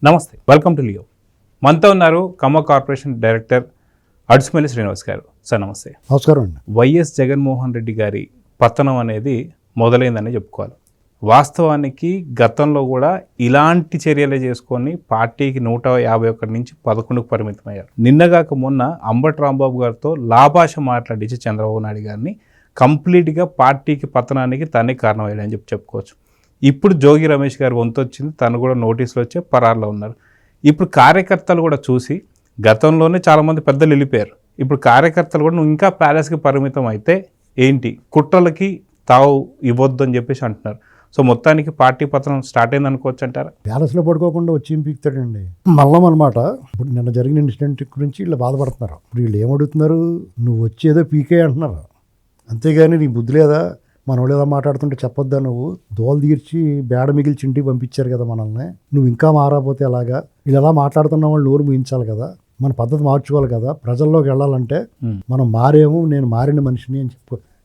నమస్తే, welcome to Leo. మనతో ఉన్నారు ఖమ్మం కార్పొరేషన్ డైరెక్టర్ అడుసుమల్లి శ్రీనివాస్ గారు. సార్ నమస్తే. నమస్కారం అండి. వైఎస్ జగన్మోహన్ రెడ్డి గారి పతనం అనేది మొదలైందని చెప్పుకోవాలి. వాస్తవానికి గతంలో కూడా ఇలాంటి చర్యలే చేసుకొని పార్టీకి 151 నుంచి 11కు పరిమితమయ్యారు. నిన్నగాక మొన్న అంబటి రాంబాబు గారితో లాభాష మాట్లాడించి చంద్రబాబు నాయుడు గారిని కంప్లీట్గా పార్టీకి పతనానికి తనే కారణమయ్యాడని చెప్పుకోవచ్చు. ఇప్పుడు జోగి రమేష్ గారు వంతు వచ్చింది, తను కూడా నోటీసులు వచ్చే పరారులో ఉన్నారు. ఇప్పుడు కార్యకర్తలు కూడా చూసి గతంలోనే చాలామంది పెద్దలు వెళ్ళిపోయారు. ఇప్పుడు కార్యకర్తలు కూడా నువ్వు ఇంకా ప్యాలెస్కి పరిమితం అయితే ఏంటి, కుట్రలకి తావు ఇవ్వద్దు అని చెప్పేసి అంటున్నారు. సో మొత్తానికి పార్టీ పతనం స్టార్ట్ అయింది అనుకోవచ్చు అంటారా? ప్యాలెస్లో పడుకోకుండా వచ్చి ఇంపిస్తాడండి మల్లం అనమాట. ఇప్పుడు నిన్న జరిగిన ఇన్సిడెంట్ గురించి వీళ్ళు బాధపడుతున్నారు. ఇప్పుడు వీళ్ళు ఏమడుగుతున్నారు, నువ్వు వచ్చేదో పీకే అంటున్నారు, అంతేగాని నీ బుద్ధి లేదా? మన వాళ్ళు ఏదో మాట్లాడుతుంటే చెప్పొద్దా? నువ్వు దోలు తీర్చి బేడ మిగిల్చి ఇంటికి పంపించారు కదా మనల్ని, నువ్వు ఇంకా మారకపోతే ఎలాగా? వీళ్ళు ఎలా మాట్లాడుతున్న వాళ్ళు నోరు ముగించాలి కదా, మన పద్ధతి మార్చుకోవాలి కదా. ప్రజల్లోకి వెళ్ళాలంటే మనం మారేమో, నేను మారిన మనిషిని అని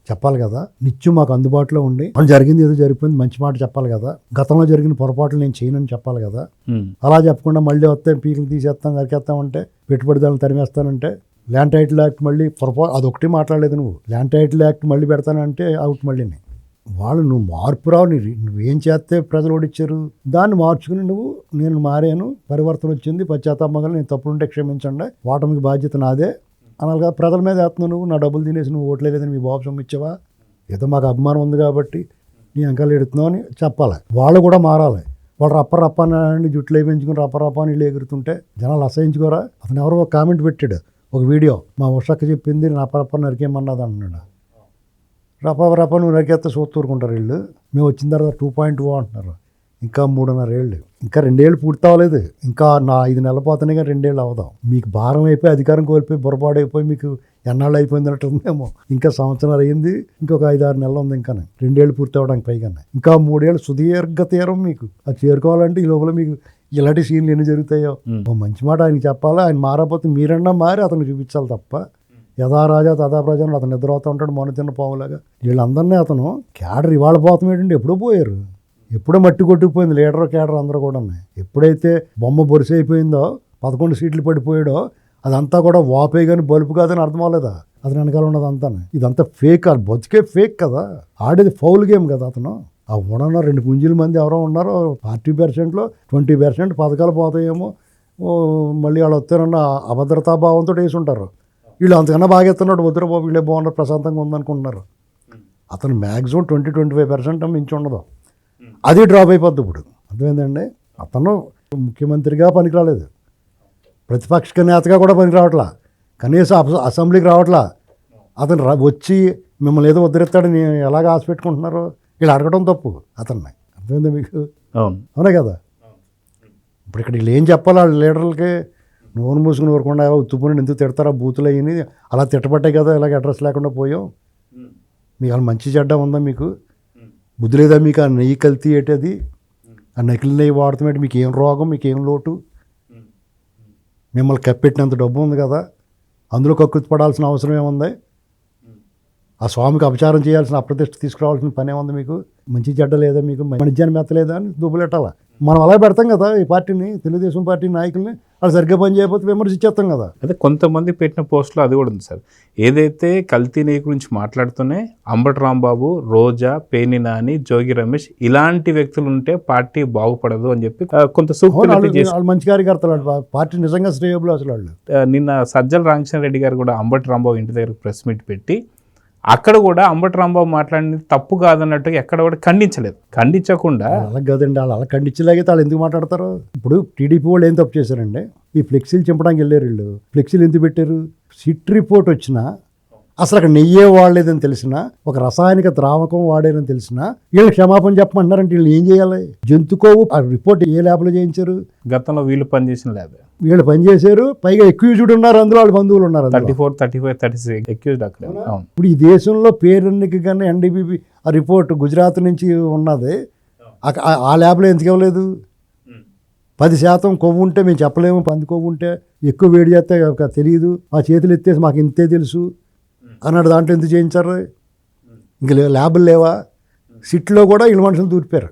చెప్పాలి కదా. నిత్యం మాకు అందుబాటులో ఉండి మనం జరిగింది ఏదో జరిగిపోయింది మంచి మాట చెప్పాలి కదా. గతంలో జరిగిన పొరపాట్లు నేను చేయనని చెప్పాలి కదా. అలా చెప్పకుండా మళ్ళీ వస్తే పీకులు తీసేస్తాం నరికేస్తామంటే, పెట్టుబడిదారులు తరిమేస్తానంటే, ల్యాండ్ టైటిల్ యాక్ట్ మళ్ళీ అదొకటి మాట్లాడలేదు. నువ్వు ల్యాండ్ టైటిల్ యాక్ట్ మళ్ళీ పెడతానంటే అవుట్ మళ్ళీ. వాళ్ళు నువ్వు మార్పు రావు, నువ్వేం చేస్తే ప్రజలు ఓడిచ్చారు దాన్ని మార్చుకుని నువ్వు నేను మారాను, పరివర్తన వచ్చింది, పశ్చాత్తాపంగా నేను తప్పులుంటే క్షమించండి, ఓటమికి బాధ్యత నాదే అనాలిగా. ప్రజల మీద వేస్తున్నావు నువ్వు, నా డబ్బులు తినేసి నువ్వు ఓట్లేదని మీ బాబు సొమ్మిచ్చావా, ఏదో మాకు అభిమానం ఉంది కాబట్టి నీ అంకాలు ఎడుతున్నావు అని చెప్పాలి. వాళ్ళు కూడా మారాలి. వాళ్ళు రప్పని జుట్లు వేయించుకుని రప్ప అని వీళ్ళు ఎగురుతుంటే జనాలు అసహించుకోరా? అతను ఎవరో ఒక కామెంట్ పెట్టాడు, ఒక వీడియో, మా ఉషక్క చెప్పింది రప్ప నరికేయమన్నది అంటున్నాడు. రప్ప నువ్వు నరికేస్తే చూస్తూరుకుంటారు వీళ్ళు. మేము వచ్చిన తర్వాత 2.0 అంటున్నారు. ఇంకా 3.5 ఏళ్ళు, ఇంకా 2 ఏళ్ళు పూర్తి అవ్వలేదు. ఇంకా నా 5 నెలలు పోతున్నాయి కానీ 2 ఏళ్ళు అవదాం. మీకు భారం అయిపోయి, అధికారం కోల్పోయి, బొరపాడైపోయి మీకు ఎన్నాళ్ళు అయిపోయింది అన్నట్టుందేమో. ఇంకా సంవత్సరం అయ్యింది, ఇంకొక 5-6 నెలలు ఉంది. ఇంకా 2 ఏళ్ళు పూర్తి అవ్వడానికి పైగానే ఇంకా 3 ఏళ్ళు సుదీర్ఘ తీరం మీకు. అది చేరుకోవాలంటే ఈ లోపల మీకు ఇలాంటి సీన్లు ఎన్ని జరుగుతాయో. ఓ మంచి మాట ఆయనకి చెప్పాలా. ఆయన మారకపోతే మీరన్నా మారి అతను చూపించాలి తప్ప, యథా రాజా తథా ప్రజలు అతను నిద్రపోతూ ఉంటాడు మౌన తిన్న పావులాగా. వీళ్ళందరినీ అతను క్యాడర్ ఇవాళ పోతాం ఏంటంటే ఎప్పుడో పోయారు, ఎప్పుడో మట్టి కొట్టుకుపోయింది లీడర్ క్యాడర్ అందరూ కూడా. ఎప్పుడైతే బొమ్మ బొరిసి అయిపోయిందో 11 సీట్లు పడిపోయాడో అదంతా కూడా వాపే కానీ బలుపు కాదని అర్థం అవ్వలేదా? అతను వెనకాల ఉన్నది అంతా ఇదంతా ఫేక్, అది బతికే ఫేక్ కదా. ఆడేది ఫౌల్ గేమ్ కదా. అతను ఆ ఉన్న 2 పుంజుల మంది ఎవరో ఉన్నారో 40%లో 20% పథకాలు పోతాయేమో, మళ్ళీ వాళ్ళు వస్తారన్న అభద్రతాభావంతో వేసి ఉంటారు. వీళ్ళు అంతకన్నా బాగా ఎత్తున్నాడు, వద్దురా బాబు వీళ్ళే బాగున్నారు ప్రశాంతంగా ఉందనుకుంటున్నారు. అతను మ్యాక్సిమం 20-25% మించి ఉండదు, అది డ్రాప్ అయిపోద్ది. ఇప్పుడు అర్థమైందండి. అతను ముఖ్యమంత్రిగా పనికి రాలేదు, ప్రతిపక్ష నేతగా కూడా పనికి రావట్లా, కనీసం అసెంబ్లీకి రావట్లా. అతను వచ్చి మిమ్మల్ని ఏదో ఉద్ధరిస్తాడని ఎలాగ ఆశ పెట్టుకుంటున్నారు? వీళ్ళు అడగడం తప్పు అతన్ని. అర్థమైందా మీకు? అవునా కదా. ఇప్పుడు ఇక్కడ వీళ్ళు ఏం చెప్పాలి వాళ్ళ లీడర్లకి? నోరు మూసుకుని ఊరకుండా ఉత్తుపుని ఎందుకు తిడతారా, బూతులు అయ్యి అలా తిట్టబట్టే కదా ఇలాగ అడ్రస్ లేకుండా పోయాం. మీకు అలా మంచి చెడ్డ ఉందా? మీకు బుద్ధి లేదా? మీకు ఆ నెయ్యి కల్తీ ఏంటది, ఆ నకిలీ నెయ్యి వాడుతామేంటి? మీకు ఏం రోగం, మీకు ఏం లోటు? మిమ్మల్ని కప్పెట్టినంత డబ్బు ఉంది కదా, అందులో కక్కుర్తి పడాల్సిన అవసరం ఏముంది? ఆ స్వామికి అపచారం చేయాల్సిన, అప్రతిష్ట తీసుకురావాల్సిన పని ఏముంది మీకు? మంచి చెడ్డ లేదా మీకు? మనిజ్యాన్ని మెత్తలేదా అని దుబ్బులెట్టాలా? మనం అలా పెడతాం కదా ఈ పార్టీని, తెలుగుదేశం పార్టీ నాయకుల్ని. వాళ్ళు సరిగ్గా పని చేయకపోతే విమర్శించేస్తాం కదా. అదే కొంతమంది పెట్టిన పోస్టులో అది కూడా ఉంది సార్. ఏదైతే కల్తీ నెయ్యి గురించి మాట్లాడుతూనే అంబటి రాంబాబు, రోజా, పేర్ని నాని, జోగి రమేష్ ఇలాంటి వ్యక్తులు ఉంటే పార్టీ బాగుపడదు అని చెప్పి కొంత వాళ్ళు మంచి కార్యకర్తలు, పార్టీ నిజంగా శ్రేయోబులు అసలు వాళ్ళు. నిన్న సజ్జల రామకృష్ణారెడ్డి గారు కూడా అంబటి రాంబాబు ఇంటి దగ్గర ప్రెస్ మీట్ పెట్టి అక్కడ కూడా అంబటి రాంబాబు మాట్లాడింది తప్పు కాదన్నట్టుగా ఎక్కడ కూడా ఖండించలేదు. ఖండించకుండా అలా కదండి, వాళ్ళు అలా ఖండించలేకపోతే వాళ్ళు ఎందుకు మాట్లాడతారు? ఇప్పుడు టీడీపీ వాళ్ళు ఏం తప్పు చేశారండి? ఈ ఫ్లెక్సీలు చింపడానికి వెళ్ళారు వీళ్ళు. ఫ్లెక్సీలు ఎందుకు పెట్టారు? సిట్ రిపోర్ట్ వచ్చినా, అసలు అక్కడ నెయ్యే వాడలేదని తెలిసినా, ఒక రసాయనిక ద్రావకం వాడేదని తెలిసినా వీళ్ళు క్షమాపణ చెప్పమంటున్నారంటే వీళ్ళు ఏం చేయాలి? జంతుకోవు ఆ రిపోర్ట్ ఏ ల్యాబ్లో చేయించారు? గతంలో వీళ్ళు పనిచేసిన ల్యాబ్. వీళ్ళు పనిచేశారు, పైగా ఎక్యూజ్డ్ ఉన్నారు, అందులో వాళ్ళ బంధువులు ఉన్నారు. 34, 35, 36 ఎక్యూజ్డ్ అక్కడ. ఇప్పుడు ఈ దేశంలో పేరుకి కానీ ఎన్డీబీబీ ఆ రిపోర్ట్ గుజరాత్ నుంచి ఉన్నది, ఆ ల్యాబ్లో ఎందుకు ఇవ్వలేదు? 10% కొవ్వు ఉంటే మేము చెప్పలేము, 10 కొవ్వు ఉంటే ఎక్కువ వేడి చేస్తే తెలియదు, మా చేతులు ఎత్తేసి మాకు ఇంతే తెలుసు అన్నాడు. దాంట్లో ఎందుకు చేయించారు? ఇంక ల్యాబులు లేవా? సిట్లో కూడా వీళ్ళు మనుషులు దూరిపోయారు.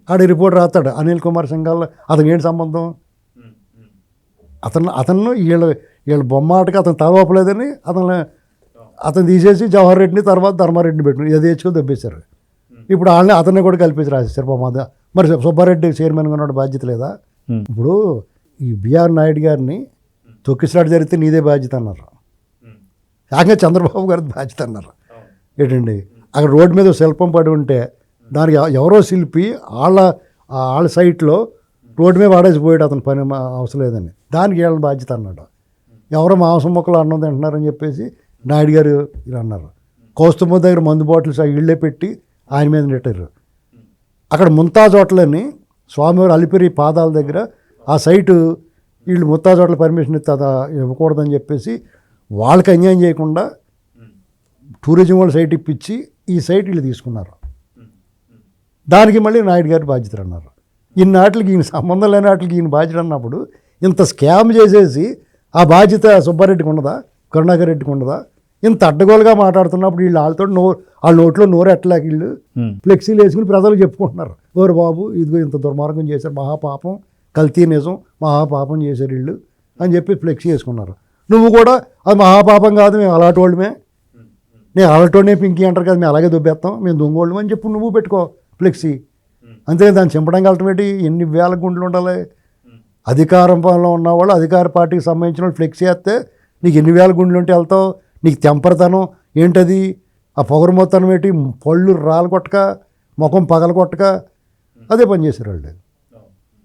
ఆడ రిపోర్ట్ రాస్తాడు అనిల్ కుమార్ సింఘాల్, అతనికి ఏంటి సంబంధం? అతను వీళ్ళ బొమ్మాటకి అతను తలవపలేదని అతను తీసేసి జవహర్ రెడ్డిని తర్వాత ధర్మారెడ్డిని పెట్టిన యథేచ్ఛగా దెబ్బేశారు. ఇప్పుడు వాళ్ళని అతన్ని కూడా కలిపేసి రాసేశారు బొమ్మ. మరి సుబ్బారెడ్డి చైర్మన్గా ఉన్న బాధ్యత లేదా? ఇప్పుడు ఈ బిఆర్ నాయుడు గారిని తొక్కిసలాట జరిగితే నీదే బాధ్యత అన్నారు. కాగా చంద్రబాబు గారి బాధ్యత అన్నారు. ఏంటండి, అక్కడ రోడ్డు మీద శిల్పం పడి ఉంటే దానికి ఎవరో శిల్పి వాళ్ళ సైట్లో రోడ్డు మీద వాడేసిపోయాడు, అతని పని అవసరం లేదని, దానికి వీళ్ళని బాధ్యత అన్నాడు. ఎవరో మాంసం మొక్కలు అన్నం తింటున్నారని చెప్పేసి నాయుడు గారు ఇలా అన్నారు. కౌస్తుభ దగ్గర మందు బాటిల్స్ ఇళ్ళే పెట్టి ఆయన మీద నెట్టారు. అక్కడ ముంతాజ్ హోటల్ అని స్వామివారి అలిపిరి పాదాల దగ్గర ఆ సైటు వీళ్ళు ముంతాజ్ హోటల్ పర్మిషన్ ఇవ్వకూడదని చెప్పేసి వాళ్ళకి అన్యాయం చేయకుండా టూరిజం వాళ్ళ సైట్ ఇప్పించి ఈ సైట్ వీళ్ళు తీసుకున్నారు. దానికి మళ్ళీ నాయుడు గారి బాధ్యతలు అన్నారు. ఇన్నాటికి ఈయన సంబంధం లేని వాటికి ఈయన బాధ్యత అన్నప్పుడు ఇంత స్కామ్ చేసేసి ఆ బాధ్యత సుబ్బారెడ్డికి ఉండదా, కరుణాకర్ రెడ్డికి ఉండదా? ఇంత అడ్డగోలుగా మాట్లాడుతున్నప్పుడు వీళ్ళు వాళ్ళ నోట్లో నోరు ఎట్టలేక వీళ్ళు ఫ్లెక్సీలు వేసుకుని ప్రజలకు చెప్పుకుంటున్నారు. ఓరు బాబు ఇదిగో ఇంత దుర్మార్గం చేశారు, మహాపాపం, కల్తీ నిజం, మహాపాపం చేశారు వీళ్ళు అని చెప్పి ఫ్లెక్సీ వేసుకున్నారు. నువ్వు కూడా అది మహాపాపం కాదు, మేము అలాంటి వాళ్ళమే, నేను అలాంటి పింకీ అంటారు కదా, మేము అలాగే దుబ్బేస్తాం, మేము దొంగోళ్ళం అని చెప్పి నువ్వు పెట్టుకో ఫ్లెక్సీ. అంతే, దాన్ని చింపడానికి వెళ్ళటం ఏంటి? ఎన్ని వేల గుండెలు ఉండాలి? అధికారంలో ఉన్నవాళ్ళు, అధికార పార్టీకి సంబంధించిన వాళ్ళు ఫ్లెక్సీ వేస్తే నీకు ఎన్ని వేల గుండెలు ఉంటే వెళ్తావు? నీకు తెంపరతనం ఏంటది? ఆ పొగరమోతనం ఏంటి? పళ్ళు రాలు కొట్టక, ముఖం పగల కొట్టక అదే పని చేశారు వాళ్ళు.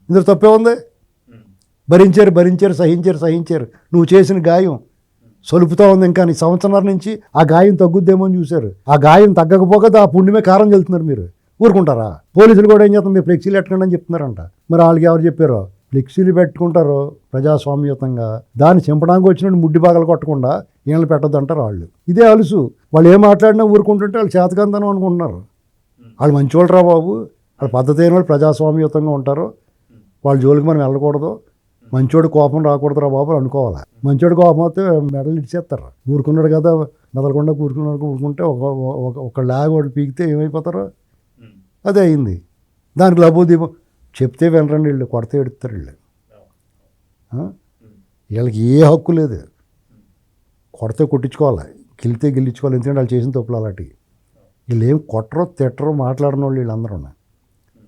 ఇందులో తప్పే ఉంది? భరించారు, సహించారు. నువ్వు చేసిన గాయం సొలుపుతూ ఉంది. ఇంకా నీ సంవత్సరాల నుంచి ఆ గాయం తగ్గుద్దేమో అని చూశారు. ఆ గాయం తగ్గకపోగా ఆ పుణ్యమే కారం చెల్తున్నారు. మీరు ఊరుకుంటారా? పోలీసులు కూడా ఏం చేస్తాం, మీరు ఫ్లెక్సీలు ఎట్టకండి అని చెప్తున్నారంట. మరి వాళ్ళకి ఎవరు చెప్పారో? ఫ్లెక్సీలు పెట్టుకుంటారో ప్రజాస్వామ్యతంగా, దాన్ని చింపడానికి వచ్చినట్టు ముడ్డి బాగలు కొట్టకుండా ఈయనలు పెట్టద్దు అంటారు వాళ్ళు. ఇదే అలుసు. వాళ్ళు ఏం మాట్లాడినా ఊరుకుంటుంటే వాళ్ళు చేతకందనం అనుకుంటున్నారు. వాళ్ళు మంచివాళ్ళు రా బాబు, వాళ్ళ పద్ధతి అయిన వాళ్ళు ప్రజాస్వామ్యతంగా ఉంటారు, వాళ్ళ జోలికి మనం వెళ్ళకూడదు, మంచోడు కోపం రాకూడదు రా బాబు అనుకోవాలి. మంచోడు కోపం అయితే మెడలు ఇచ్చేస్తారు. ఊరుకున్నాడు కదా మెదలకుండా ఊరుకుంటే ఒక లాగ్ వాడు పీకితే ఏమైపోతారో అదే అయింది. దానికి లబోదీపం చెప్తే వినరండి వీళ్ళు, కొడితే ఎడుతారు వీళ్ళు. వీళ్ళకి ఏ హక్కు లేదు. కొడితే కొట్టించుకోవాలి, గెలితే గెలిచుకోవాలి. ఎందుకంటే వాళ్ళు చేసిన తప్పులు అలాంటివి. వీళ్ళు ఏం కొట్టరో తిట్టరో మాట్లాడిన వాళ్ళు వీళ్ళందరూ.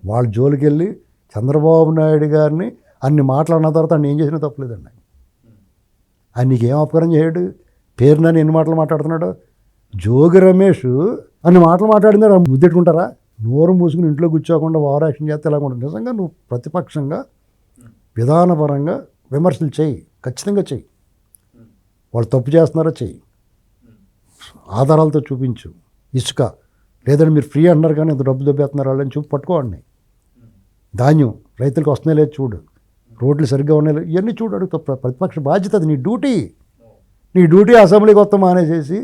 వాళ్ళ జోలికి వెళ్ళి చంద్రబాబు నాయుడు గారిని అన్ని మాట్లాడిన తర్వాత అన్ని ఏం చేసినా తప్పులేదండి. ఆయన నీకేం అపకారం చేయడు? పేరునని ఎన్ని మాటలు మాట్లాడుతున్నాడు? జోగి రమేష్ అన్ని మాటలు మాట్లాడినారు, ముద్దెట్టుకుంటారా? నోరు మూసుకుని ఇంట్లో కూర్చోకుండా ఓవర్ యాక్షన్ చేస్తే ఎలా ఉంటుంది? నిజంగా నువ్వు ప్రతిపక్షంగా విధానపరంగా విమర్శలు చేయి, ఖచ్చితంగా చెయ్యి. వాళ్ళు తప్పు చేస్తున్నారో చెయ్యి, ఆధారాలతో చూపించు. ఇసుక లేదంటే మీరు ఫ్రీ అంటున్నారు కానీ ఇంత డబ్బు దొబ్బేస్తున్నారు వాళ్ళని చూపి పట్టుకోండి. ధాన్యం రైతులకు వస్తున్నాయి లేదు చూడు, రోడ్లు సరిగ్గా ఉన్నాయి లేదు, ఇవన్నీ చూడు. అడుగుతా ప్రతిపక్ష బాధ్యత, అది నీ డ్యూటీ. అసెంబ్లీకి వస్తాం మానేసేసి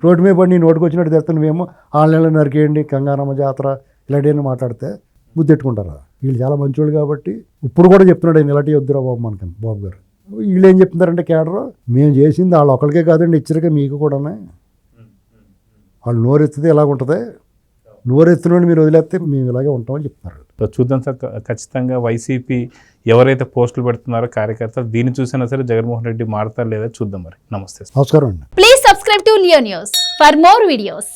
రోడ్డు మీద పడి నీ నోటుకు వచ్చినట్టు తెస్తాను. నువ్వేమో 6 నెలలు నరికేయండి, గంగారమ్మ జాతర ఇలాంటివన్నీ మాట్లాడితే బుద్ధెట్టుకుంటారా? వీళ్ళు చాలా మంచోళ్ళు కాబట్టి ఇప్పుడు కూడా చెప్తున్నాడు ఆయన ఇలాంటివి వద్దురా బాబు మనకని. బాబు గారు వీళ్ళు ఏం చెప్తున్నారంటే కేడరు, మేము చేసింది వాళ్ళు ఒకరికే కాదండి, హెచ్చరిక మీకు కూడానే. వాళ్ళు నోరెత్తితే ఎలాగుంటుంది, నోరెత్తినోడిని మీరు వదిలేస్తే మేము ఇలాగే ఉంటామని చెప్తున్నారు. చూద్దాం సార్, ఖచ్చితంగా వైసీపీ ఎవరైతే పోస్టులు పెడుతున్నారో కార్యకర్తలు దీన్ని చూసినా సరే జగన్మోహన్ రెడ్డి మారతారు లేదా చూద్దాం. మరి నమస్తే, నమస్కారం అండి. Please subscribe to Leo news for more videos.